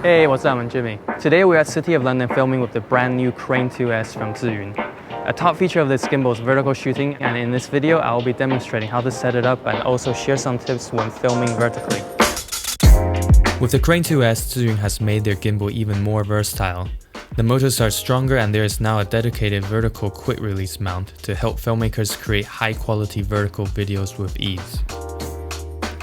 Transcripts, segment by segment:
Hey, what's up? I'm Jimmy. Today we're at City of London filming with the brand new Crane 2S from ZHIYUN. A top feature of this gimbal is vertical shooting, and in this video I will be demonstrating how to set it up and also share some tips when filming vertically. With the Crane 2S, ZHIYUN has made their gimbal even more versatile. The motors are stronger and there is now a dedicated vertical quick-release mount to help filmmakers create high-quality vertical videos with ease.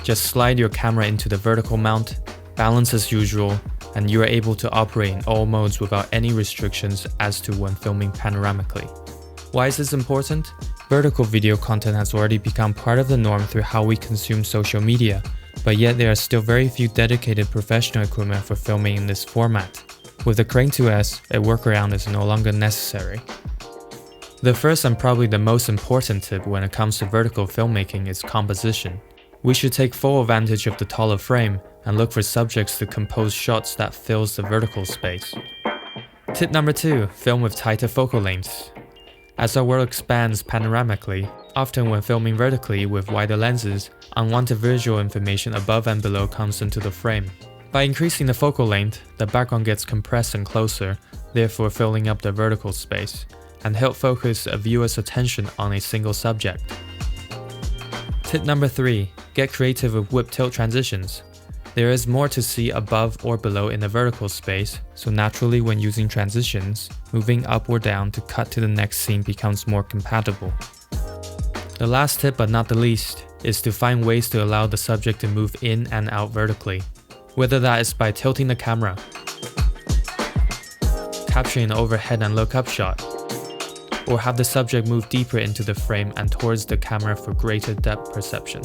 Just slide your camera into the vertical mount, balance as usual, and you are able to operate in all modes without any restrictions as to when filming panoramically. Why is this important? Vertical video content has already become part of the norm through how we consume social media, but yet there are still very few dedicated professional equipment for filming in this format. With the Crane 2S, a workaround is no longer necessary. The first and probably the most important tip when it comes to vertical filmmaking is composition. We should take full advantage of the taller frame and look for subjects to compose shots that fills the vertical space. Tip number 2, film with tighter focal lengths. As our world expands panoramically, often when filming vertically with wider lenses, unwanted visual information above and below comes into the frame. By increasing the focal length, the background gets compressed and closer, therefore filling up the vertical space, and help focus a viewer's attention on a single subject. Tip number 3, get creative with whip tilt transitions. There is more to see above or below in the vertical space, so naturally when using transitions, moving up or down to cut to the next scene becomes more compatible. The last tip, but not the least, is to find ways to allow the subject to move in and out vertically, whether that is by tilting the camera, capturing an overhead and look-up shot, or have the subject move deeper into the frame and towards the camera for greater depth perception.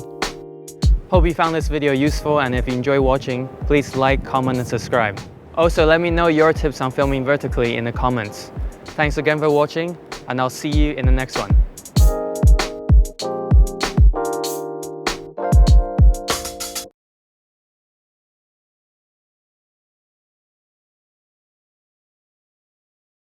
Hope you found this video useful, and if you enjoy watching, please like, comment and subscribe. Also, let me know your tips on filming vertically in the comments. Thanks again for watching, and I'll see you in the next one.